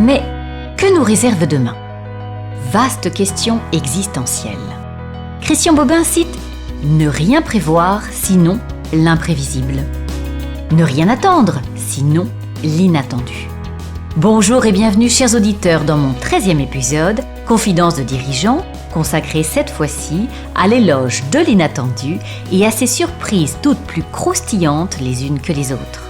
Mais que nous réserve demain ? Vaste question existentielle. Christian Bobin cite « Ne rien prévoir, sinon l'imprévisible. Ne rien attendre, sinon l'inattendu. » Bonjour et bienvenue chers auditeurs dans mon 13e épisode, Confidence de dirigeants, consacré cette fois-ci à l'éloge de l'inattendu et à ses surprises toutes plus croustillantes les unes que les autres.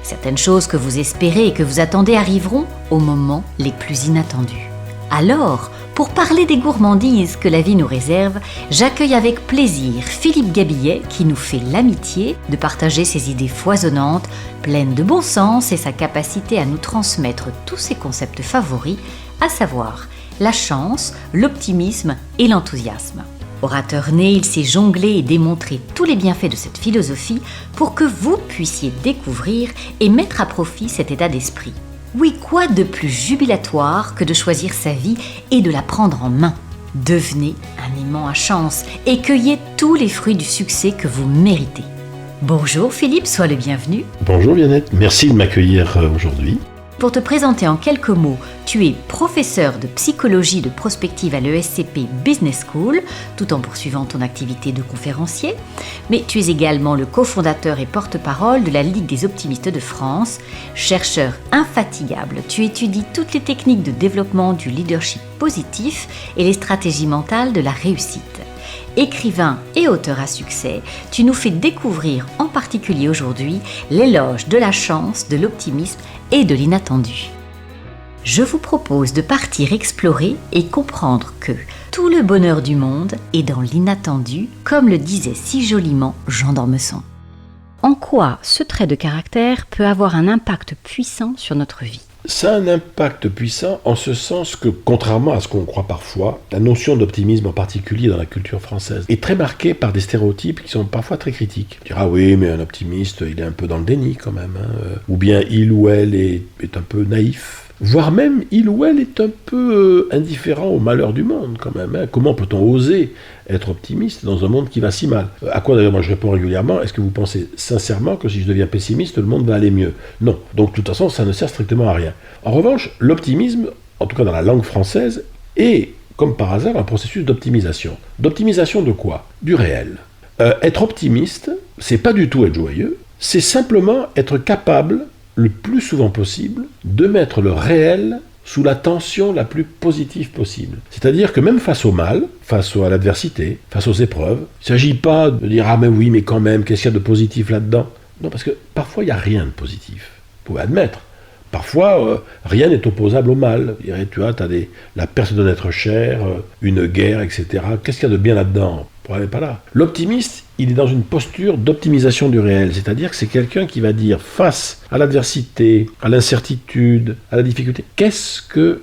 Certaines choses que vous espérez et que vous attendez arriveront au moment les plus inattendus. Alors, pour parler des gourmandises que la vie nous réserve, j'accueille avec plaisir Philippe Gabillet qui nous fait l'amitié de partager ses idées foisonnantes, pleines de bon sens et sa capacité à nous transmettre tous ses concepts favoris, à savoir la chance, l'optimisme et l'enthousiasme. Orateur né, il s'est jonglé et démontré tous les bienfaits de cette philosophie pour que vous puissiez découvrir et mettre à profit cet état d'esprit. Oui, quoi de plus jubilatoire que de choisir sa vie et de la prendre en main ? Devenez un aimant à chance et cueillez tous les fruits du succès que vous méritez. Bonjour Philippe, sois le bienvenu. Bonjour Viannette, merci de m'accueillir aujourd'hui. Pour te présenter en quelques mots, tu es professeur de psychologie de prospective à l'ESCP Business School, tout en poursuivant ton activité de conférencier. Mais tu es également le cofondateur et porte-parole de la Ligue des optimistes de France. Chercheur infatigable, tu étudies toutes les techniques de développement du leadership positif et les stratégies mentales de la réussite. Écrivain et auteur à succès, tu nous fais découvrir en particulier aujourd'hui l'éloge de la chance, de l'optimisme et de l'inattendu. Je vous propose de partir explorer et comprendre que tout le bonheur du monde est dans l'inattendu, comme le disait si joliment Jean d'Ormesson. En quoi ce trait de caractère peut avoir un impact puissant sur notre vie ? Ça a un impact puissant en ce sens que, contrairement à ce qu'on croit parfois, la notion d'optimisme en particulier dans la culture française est très marquée par des stéréotypes qui sont parfois très critiques. On dira, oui, mais un optimiste, il est un peu dans le déni quand même. Ou bien il ou elle est un peu naïf. Voire même, il ou elle est un peu indifférent au malheur du monde quand même. Comment peut-on oser être optimiste dans un monde qui va si mal ? À quoi d'ailleurs moi je réponds régulièrement, est-ce que vous pensez sincèrement que si je deviens pessimiste, le monde va aller mieux ? Non. Donc de toute façon, ça ne sert strictement à rien. En revanche, l'optimisme, en tout cas dans la langue française, est, comme par hasard, un processus d'optimisation. D'optimisation de quoi ? Du réel. Être optimiste, c'est pas du tout être joyeux, c'est simplement être capable, le plus souvent possible, de mettre le réel sous la tension la plus positive possible. C'est-à-dire que même face au mal, face à l'adversité, face aux épreuves, il ne s'agit pas de dire « Ah mais oui, mais quand même, qu'est-ce qu'il y a de positif là-dedans ?» Non, parce que parfois, il n'y a rien de positif. Vous pouvez admettre. Parfois, rien n'est opposable au mal. Tu vois, tu as la perte d'un être cher, une guerre, etc. Qu'est-ce qu'il y a de bien là-dedans ? Le problème n'est pas là. L'optimiste, il est dans une posture d'optimisation du réel. C'est-à-dire que c'est quelqu'un qui va dire, face à l'adversité, à l'incertitude, à la difficulté, qu'est-ce que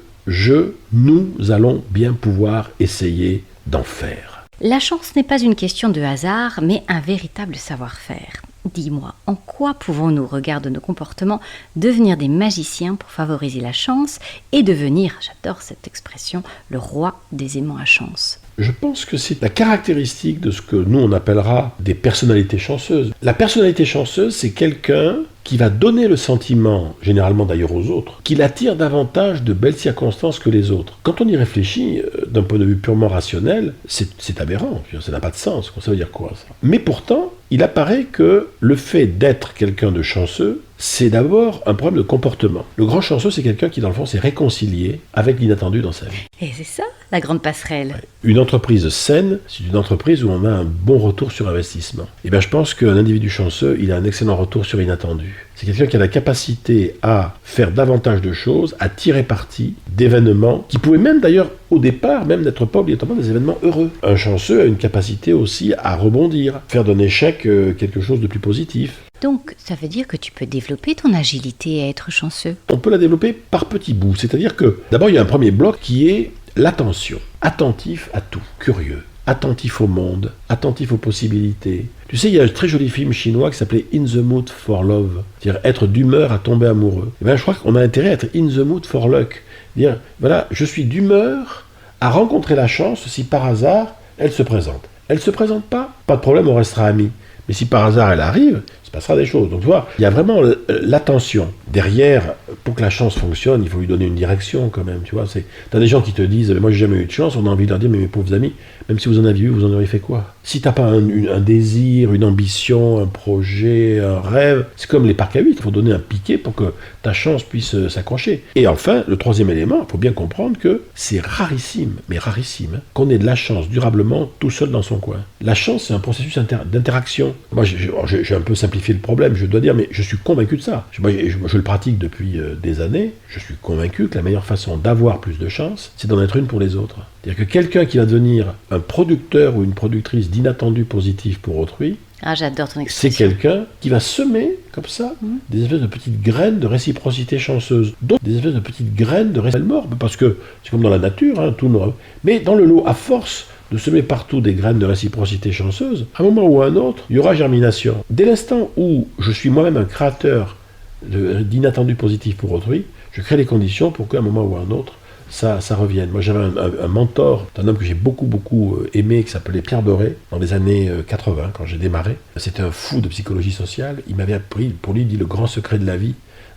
nous allons bien pouvoir essayer d'en faire ? La chance n'est pas une question de hasard, mais un véritable savoir-faire. Dis-moi, en quoi pouvons-nous, au regard de nos comportements, devenir des magiciens pour favoriser la chance et devenir, j'adore cette expression, le roi des aimants à chance ? Je pense que c'est la caractéristique de ce que nous on appellera des personnalités chanceuses. La personnalité chanceuse, c'est quelqu'un qui va donner le sentiment, généralement d'ailleurs aux autres, qu'il attire davantage de belles circonstances que les autres. Quand on y réfléchit, d'un point de vue purement rationnel, c'est aberrant, ça n'a pas de sens, ça veut dire quoi ça ? Mais pourtant, il apparaît que le fait d'être quelqu'un de chanceux, c'est d'abord un problème de comportement. Le grand chanceux, c'est quelqu'un qui, dans le fond, s'est réconcilié avec l'inattendu dans sa vie. Et c'est ça, la grande passerelle. Ouais. Une entreprise saine, c'est une entreprise où on a un bon retour sur investissement. Et bien, je pense qu'un individu chanceux, il a un excellent retour sur inattendu. C'est quelqu'un qui a la capacité à faire davantage de choses, à tirer parti d'événements qui pouvaient même d'ailleurs, au départ, même n'être pas obligatoirement des événements heureux. Un chanceux a une capacité aussi à rebondir, faire d'un échec quelque chose de plus positif. Donc, ça veut dire que tu peux développer ton agilité à être chanceux. On peut la développer par petits bouts. C'est-à-dire que, d'abord, il y a un premier bloc qui est l'attention. Attentif à tout, curieux. Attentif au monde, attentif aux possibilités. Tu sais, il y a un très joli film chinois qui s'appelait In the Mood for Love. C'est-à-dire être d'humeur à tomber amoureux. Et bien, je crois qu'on a intérêt à être in the mood for luck. Dire, voilà, je suis d'humeur à rencontrer la chance si par hasard, elle se présente. Elle ne se présente pas, pas de problème, on restera amis. Mais si par hasard elle arrive, se passera des choses. Donc tu vois, il y a vraiment l'attention. Derrière, pour que la chance fonctionne, il faut lui donner une direction quand même, tu vois. T'as des gens qui te disent, moi j'ai jamais eu de chance, on a envie de leur dire, mais mes pauvres amis, même si vous en aviez eu, vous en auriez fait quoi? Si t'as pas un désir, une ambition, un projet, un rêve, c'est comme les parcs à huit, il faut donner un piquet pour que ta chance puisse s'accrocher. Et enfin, le troisième élément, il faut bien comprendre que c'est rarissime, mais rarissime, qu'on ait de la chance durablement tout seul dans son coin. La chance, c'est un processus d'interaction. Moi, j'ai un peu simplifié le problème, je dois dire, mais je suis convaincu de ça. Je le pratique depuis des années. Je suis convaincu que la meilleure façon d'avoir plus de chance, c'est d'en être une pour les autres. C'est-à-dire que quelqu'un qui va devenir un producteur ou une productrice d'inattendus positifs pour autrui, j'adore ton expression. c'est quelqu'un qui va semer, comme ça, des espèces de petites graines de réciprocité chanceuse. Donc, des espèces de petites graines de réciprocité morbe, parce que c'est comme dans la nature, tout noir. Mais dans le lot, à force de semer partout des graines de réciprocité chanceuse, à un moment ou à un autre, il y aura germination. Dès l'instant où je suis moi-même un créateur d'inattendus positifs pour autrui, je crée les conditions pour qu'à un moment ou à un autre, ça revienne. Moi, j'avais un mentor, un homme que j'ai beaucoup aimé, qui s'appelait Pierre Doré, dans les années 80, quand j'ai démarré. C'était un fou de psychologie sociale. Il m'avait appris, pour lui, il dit le grand secret de la vie,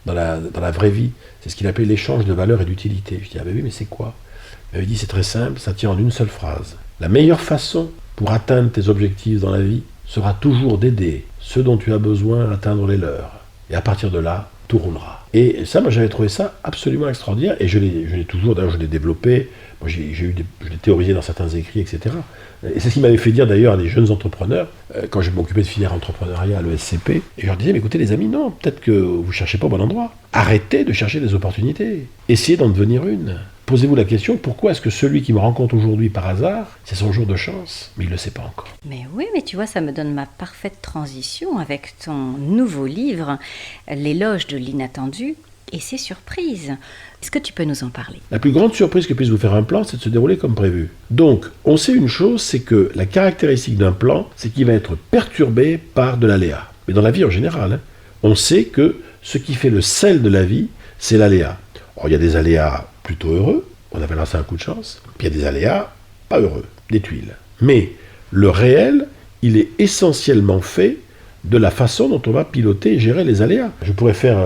dans la vraie vie, c'est ce qu'il appelait l'échange de valeurs et d'utilité. Je dis, ah ben oui, mais c'est quoi? Il m'avait dit, c'est très simple, ça tient en une seule phrase. La meilleure façon pour atteindre tes objectifs dans la vie sera toujours d'aider ceux dont tu as besoin à atteindre les leurs. Et à partir de là, tout roulera. Et ça, moi, j'avais trouvé ça absolument extraordinaire, et je l'ai toujours, d'ailleurs, je l'ai développé, moi, je l'ai théorisé dans certains écrits, etc. Et c'est ce qui m'avait fait dire, d'ailleurs, à des jeunes entrepreneurs, quand je m'occupais de filière entrepreneuriat à l'ESCP, et je leur disais, mais écoutez, les amis, non, peut-être que vous ne cherchez pas au bon endroit. Arrêtez de chercher des opportunités. Essayez d'en devenir une. Posez-vous la question, pourquoi est-ce que celui qui me rencontre aujourd'hui par hasard, c'est son jour de chance, mais il ne le sait pas encore. Mais oui, mais tu vois, ça me donne ma parfaite transition avec ton nouveau livre, L'éloge de l'inattendu et ses surprises. Est-ce que tu peux nous en parler? La plus grande surprise que puisse vous faire un plan, c'est de se dérouler comme prévu. Donc, on sait une chose, c'est que la caractéristique d'un plan, c'est qu'il va être perturbé par de l'aléa. Mais dans la vie en général, on sait que ce qui fait le sel de la vie, c'est l'aléa. Alors, il y a des aléas plutôt heureux, on appellera ça un coup de chance, puis il y a des aléas pas heureux, des tuiles. Mais le réel, il est essentiellement fait de la façon dont on va piloter et gérer les aléas. Je pourrais faire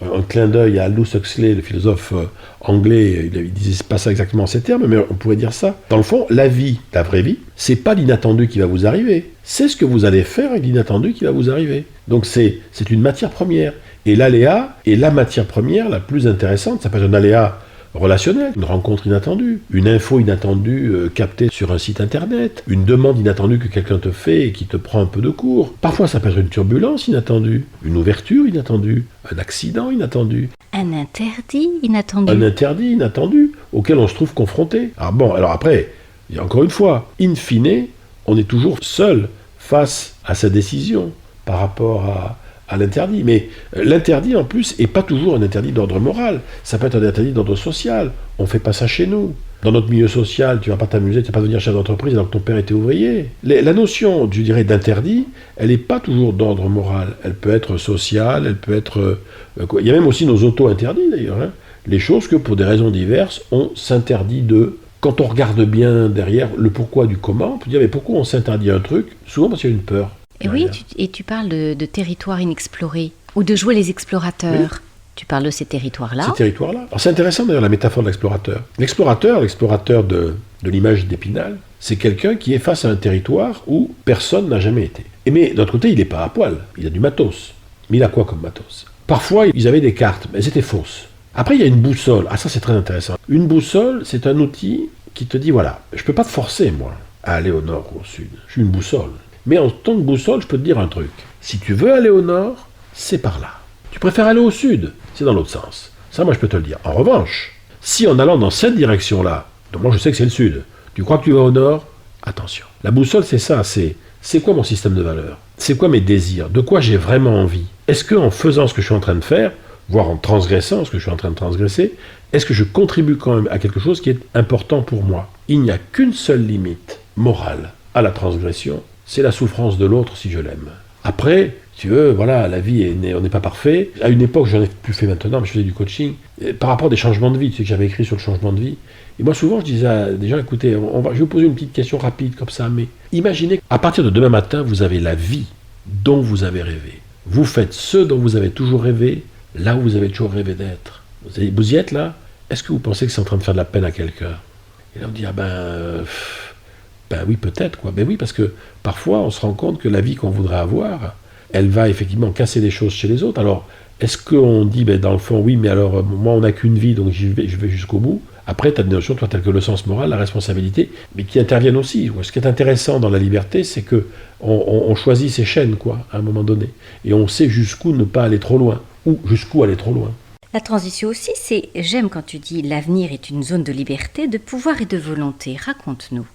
un clin d'œil à Aldous Huxley, le philosophe anglais, il disait pas ça exactement en ces termes, mais on pourrait dire ça. Dans le fond, la vie, la vraie vie, c'est pas l'inattendu qui va vous arriver, c'est ce que vous allez faire avec l'inattendu qui va vous arriver. Donc c'est une matière première. Et l'aléa est la matière première la plus intéressante, ça peut être un aléa relationnel, une rencontre inattendue, une info inattendue captée sur un site internet, une demande inattendue que quelqu'un te fait et qui te prend un peu de court. Parfois ça peut être une turbulence inattendue, une ouverture inattendue, un accident inattendu. Un interdit inattendu. Un interdit inattendu auquel on se trouve confronté. Alors après, encore une fois, in fine, on est toujours seul face à sa décision par rapport à l'interdit. Mais l'interdit, en plus, n'est pas toujours un interdit d'ordre moral. Ça peut être un interdit d'ordre social. On ne fait pas ça chez nous. Dans notre milieu social, tu ne vas pas t'amuser, tu ne vas pas devenir chef d'entreprise alors que ton père était ouvrier. La notion, je dirais, d'interdit, elle n'est pas toujours d'ordre moral. Elle peut être sociale, elle peut être... Il y a même aussi nos auto-interdits, d'ailleurs. Les choses que, pour des raisons diverses, on s'interdit de... Quand on regarde bien derrière le pourquoi du comment, on peut dire, mais pourquoi on s'interdit un truc? Souvent parce qu'il y a une peur. Et oui, tu parles de territoires inexplorés, ou de jouer les explorateurs. Oui. Tu parles de ces territoires-là. Ces territoires-là. Alors c'est intéressant d'ailleurs la métaphore de l'explorateur. L'explorateur de l'image d'Épinal, c'est quelqu'un qui est face à un territoire où personne n'a jamais été. Mais d'un autre côté, il n'est pas à poil, il a du matos. Mais il a quoi comme matos? Parfois, ils avaient des cartes, mais elles étaient fausses. Après, il y a une boussole. Ah ça, c'est très intéressant. Une boussole, c'est un outil qui te dit, voilà, je ne peux pas te forcer, moi, à aller au nord ou au sud. Je suis une boussole. Mais en tant que boussole, je peux te dire un truc. Si tu veux aller au nord, c'est par là. Tu préfères aller au sud, c'est dans l'autre sens. Ça, moi, je peux te le dire. En revanche, si en allant dans cette direction-là, donc moi, je sais que c'est le sud, tu crois que tu vas au nord, attention. La boussole, c'est ça, c'est quoi mon système de valeurs? C'est quoi mes désirs? De quoi j'ai vraiment envie? Est-ce qu'en faisant ce que je suis en train de faire, voire en transgressant ce que je suis en train de transgresser, est-ce que je contribue quand même à quelque chose qui est important pour moi? Il n'y a qu'une seule limite morale à la transgression, c'est la souffrance de l'autre si je l'aime. Après, tu veux, voilà, la vie, on n'est pas parfait. À une époque, j'en ai plus fait maintenant, mais je faisais du coaching. Par rapport à des changements de vie, tu sais que j'avais écrit sur le changement de vie. Et moi, souvent, je disais à des gens, écoutez, je vais vous poser une petite question rapide comme ça, mais imaginez qu'à partir de demain matin, vous avez la vie dont vous avez rêvé. vous faites ce dont vous avez toujours rêvé, là où vous avez toujours rêvé d'être. Vous y êtes là? Est-ce que vous pensez que c'est en train de faire de la peine à quelqu'un? Et là on dit, ben oui, peut-être, quoi. Ben oui, parce que parfois on se rend compte que la vie qu'on voudrait avoir, elle va effectivement casser des choses chez les autres. Alors, est-ce qu'on dit, dans le fond, oui, mais alors, moi, on n'a qu'une vie, donc je vais jusqu'au bout. Après, tu as des notions, toi, telles que le sens moral, la responsabilité, mais qui interviennent aussi. Ce qui est intéressant dans la liberté, c'est que on choisit ses chaînes, quoi, à un moment donné. Et on sait jusqu'où ne pas aller trop loin, ou jusqu'où aller trop loin. La transition aussi, j'aime quand tu dis l'avenir est une zone de liberté, de pouvoir et de volonté. Raconte-nous.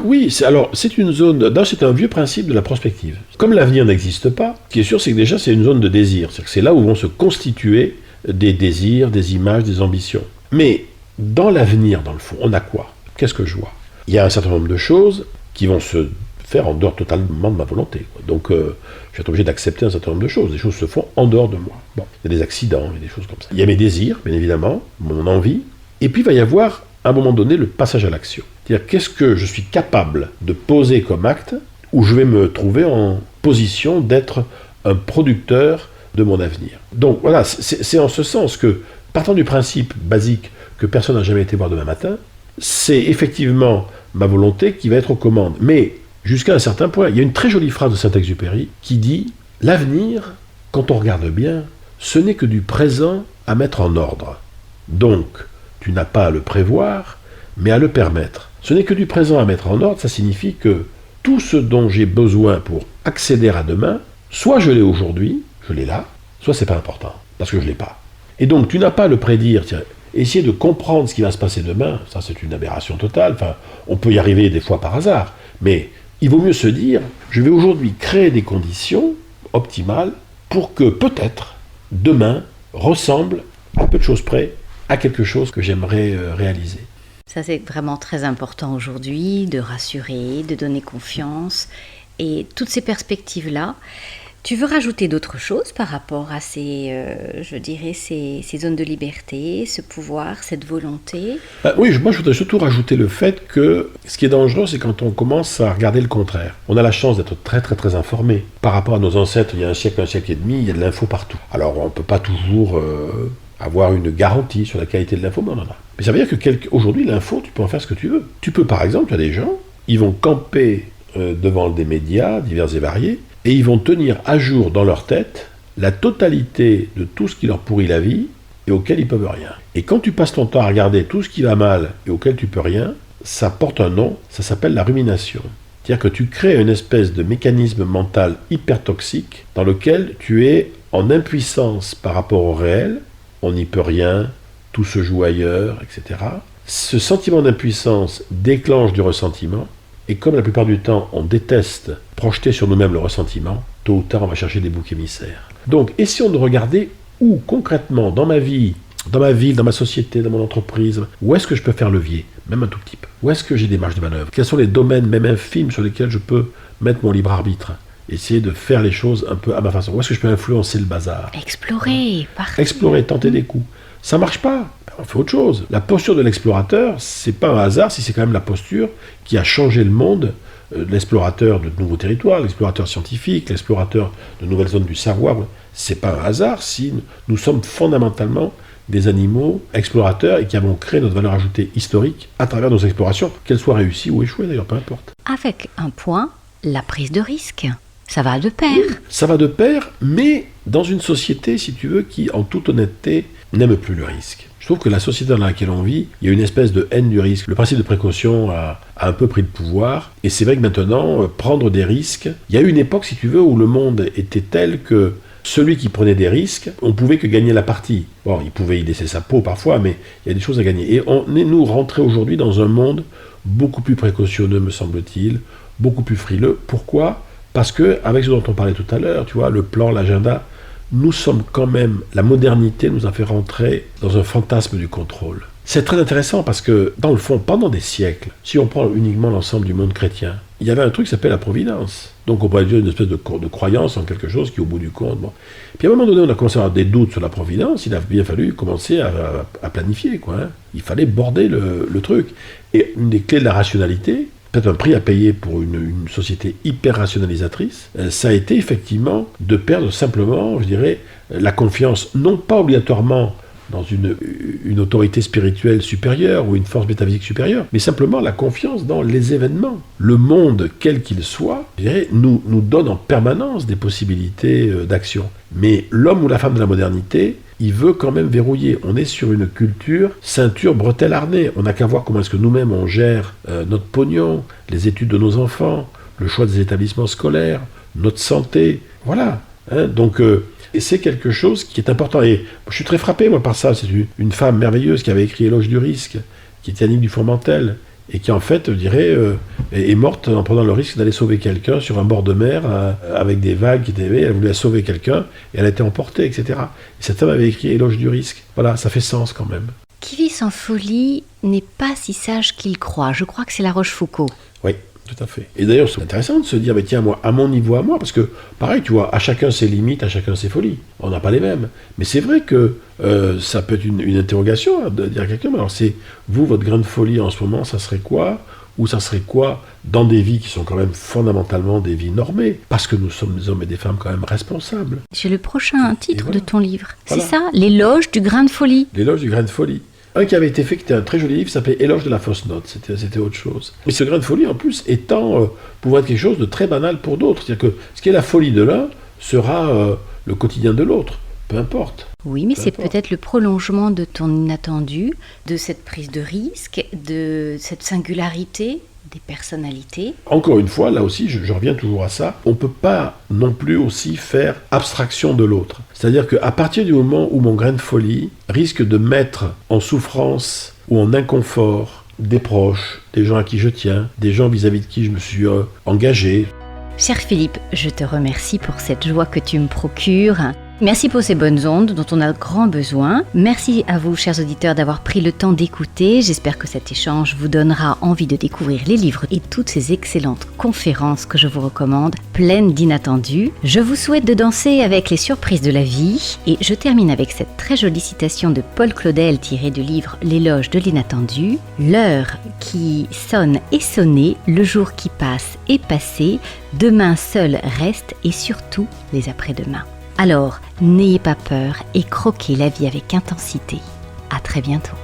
Oui, c'est une zone, c'est un vieux principe de la prospective. Comme l'avenir n'existe pas, ce qui est sûr, c'est que déjà c'est une zone de désir. C'est-à-dire que c'est là où vont se constituer des désirs, des images, des ambitions. Mais dans l'avenir, dans le fond, on a quoi? Qu'est-ce que je vois? Il y a un certain nombre de choses qui vont se faire en dehors totalement de ma volonté. Donc, je vais être obligé d'accepter un certain nombre de choses. Des choses se font en dehors de moi. Bon, il y a des accidents, il y a des choses comme ça. Il y a mes désirs, bien évidemment, mon envie. Et puis, il va y avoir, à un moment donné, le passage à l'action. C'est-à-dire, qu'est-ce que je suis capable de poser comme acte où je vais me trouver en position d'être un producteur de mon avenir. Donc, voilà, c'est en ce sens que, partant du principe basique que personne n'a jamais été voir demain matin, c'est effectivement ma volonté qui va être aux commandes. Mais, jusqu'à un certain point, il y a une très jolie phrase de Saint-Exupéry qui dit « L'avenir, quand on regarde bien, ce n'est que du présent à mettre en ordre. Donc, tu n'as pas à le prévoir, mais à le permettre. Ce n'est que du présent à mettre en ordre, ça signifie que tout ce dont j'ai besoin pour accéder à demain, soit je l'ai aujourd'hui, je l'ai là, soit c'est pas important, parce que je l'ai pas. Et donc, tu n'as pas à le prédire, essayer de comprendre ce qui va se passer demain, ça c'est une aberration totale, enfin, on peut y arriver des fois par hasard, mais il vaut mieux se dire, je vais aujourd'hui créer des conditions optimales pour que peut-être demain ressemble, à peu de choses près, à quelque chose que j'aimerais réaliser. Ça, c'est vraiment très important aujourd'hui, de rassurer, de donner confiance. Et toutes ces perspectives-là, tu veux rajouter d'autres choses par rapport à ces zones de liberté, ce pouvoir, cette volonté? Oui, moi je voudrais surtout rajouter le fait que ce qui est dangereux, c'est quand on commence à regarder le contraire. On a la chance d'être très très très informé. Par rapport à nos ancêtres, il y a un siècle et demi, il y a de l'info partout. Alors on ne peut pas toujours avoir une garantie sur la qualité de l'info, mais on en a. Mais ça veut dire qu'aujourd'hui, l'info, tu peux en faire ce que tu veux. Tu peux, par exemple, il y a des gens, ils vont camper devant des médias divers et variés, et ils vont tenir à jour dans leur tête la totalité de tout ce qui leur pourrit la vie et auquel ils peuvent rien. Et quand tu passes ton temps à regarder tout ce qui va mal et auquel tu peux rien, ça porte un nom, ça s'appelle la rumination. C'est-à-dire que tu crées une espèce de mécanisme mental hyper toxique dans lequel tu es en impuissance par rapport au réel, on n'y peut rien, tout se joue ailleurs, etc. Ce sentiment d'impuissance déclenche du ressentiment, et comme la plupart du temps, on déteste projeter sur nous-mêmes le ressentiment, tôt ou tard, on va chercher des boucs émissaires. Donc, essayons de regarder où, concrètement, dans ma vie, dans ma ville, dans ma société, dans mon entreprise, où est-ce que je peux faire levier, même un tout petit peu. Où est-ce que j'ai des marges de manœuvre? Quels sont les domaines, même infimes, sur lesquels je peux mettre mon libre arbitre? Essayer de faire les choses un peu à ma façon. Où est-ce que je peux influencer le bazar? Explorer, parfait. Explorer, tenter des coups. Ça marche pas, on fait autre chose. La posture de l'explorateur, c'est pas un hasard si c'est quand même la posture qui a changé le monde. L'explorateur de nouveaux territoires, l'explorateur scientifique, l'explorateur de nouvelles zones du savoir. C'est pas un hasard si nous sommes fondamentalement des animaux explorateurs et qui avons créé notre valeur ajoutée historique à travers nos explorations, qu'elles soient réussies ou échouées d'ailleurs, peu importe. Avec un point, la prise de risque. Ça va de pair. Oui, ça va de pair, mais dans une société, si tu veux, qui, en toute honnêteté, n'aime plus le risque. Je trouve que la société dans laquelle on vit, il y a une espèce de haine du risque. Le principe de précaution a un peu pris le pouvoir, et c'est vrai que maintenant, prendre des risques... Il y a eu une époque, si tu veux, où le monde était tel que celui qui prenait des risques, on pouvait que gagner la partie. Bon, il pouvait y laisser sa peau parfois, mais il y a des choses à gagner. Et on est, nous, rentrés aujourd'hui dans un monde beaucoup plus précautionneux, me semble-t-il, beaucoup plus frileux. Pourquoi ? Parce que, avec ce dont on parlait tout à l'heure, tu vois, le plan, l'agenda, nous sommes quand même, la modernité nous a fait rentrer dans un fantasme du contrôle. C'est très intéressant parce que, dans le fond, pendant des siècles, si on prend uniquement l'ensemble du monde chrétien, il y avait un truc qui s'appelle la providence. Donc on pourrait dire une espèce de croyance en quelque chose qui, au bout du compte... Bon. Puis à un moment donné, on a commencé à avoir des doutes sur la providence, il a bien fallu commencer à planifier, quoi. Hein. Il fallait border le truc. Et une des clés de la rationalité peut-être un prix à payer pour une société hyper rationalisatrice, ça a été effectivement de perdre simplement, je dirais, la confiance, non pas obligatoirement dans une autorité spirituelle supérieure ou une force métaphysique supérieure, mais simplement la confiance dans les événements. Le monde, quel qu'il soit, je dirais, nous donne en permanence des possibilités d'action. Mais l'homme ou la femme de la modernité, il veut quand même verrouiller. On est sur une culture ceinture, bretelle, harnais. On n'a qu'à voir comment est-ce que nous-mêmes on gère notre pognon, les études de nos enfants, le choix des établissements scolaires, notre santé. Voilà. Donc, c'est quelque chose qui est important. Et je suis très frappé, moi, par ça. C'est une femme merveilleuse qui avait écrit Éloge du risque, qui était Annick Dufourmentel, et qui, en fait, je dirais, est morte en prenant le risque d'aller sauver quelqu'un sur un bord de mer, avec des vagues qui étaient... Elle voulait sauver quelqu'un, et elle a été emportée, etc. Et cette femme avait écrit Éloge du risque. Voilà, ça fait sens quand même. Qui vit sans folie n'est pas si sage qu'il croit. Je crois que c'est La Rochefoucauld. Oui. Tout à fait. Et d'ailleurs, c'est intéressant de se dire, mais tiens, moi, à mon niveau, à moi, parce que, pareil, tu vois, à chacun ses limites, à chacun ses folies. On n'a pas les mêmes. Mais c'est vrai que ça peut être une interrogation de dire à quelqu'un, mais alors c'est, vous, votre grande folie en ce moment, ça serait quoi ? Ou ça serait quoi dans des vies qui sont quand même fondamentalement des vies normées ? Parce que nous sommes des hommes et des femmes quand même responsables. J'ai le prochain titre voilà. de ton livre. Voilà. C'est ça, L'éloge du grain de folie. L'éloge du grain de folie. Un qui avait été fait, qui était un très joli livre, s'appelait Éloge de la fausse note, c'était autre chose. Mais ce grain de folie, en plus, étant pouvant être quelque chose de très banal pour d'autres. C'est-à-dire que ce qui est la folie de l'un sera le quotidien de l'autre, peu importe. Oui, mais c'est peut-être le prolongement de ton inattendu, de cette prise de risque, de cette singularité des personnalités. Encore une fois, là aussi, je reviens toujours à ça, on ne peut pas non plus aussi faire abstraction de l'autre. C'est-à-dire qu'à partir du moment où mon grain de folie risque de mettre en souffrance ou en inconfort des proches, des gens à qui je tiens, des gens vis-à-vis de qui je me suis engagé. Cher Philippe, je te remercie pour cette joie que tu me procures. Merci pour ces bonnes ondes dont on a grand besoin. Merci à vous, chers auditeurs, d'avoir pris le temps d'écouter. J'espère que cet échange vous donnera envie de découvrir les livres et toutes ces excellentes conférences que je vous recommande, pleines d'inattendus. Je vous souhaite de danser avec les surprises de la vie. Et je termine avec cette très jolie citation de Paul Claudel tirée du livre L'éloge de l'inattendu. L'heure qui sonne est sonnée, le jour qui passe est passé, demain seul reste et surtout les après-demain. Alors, n'ayez pas peur et croquez la vie avec intensité. À très bientôt.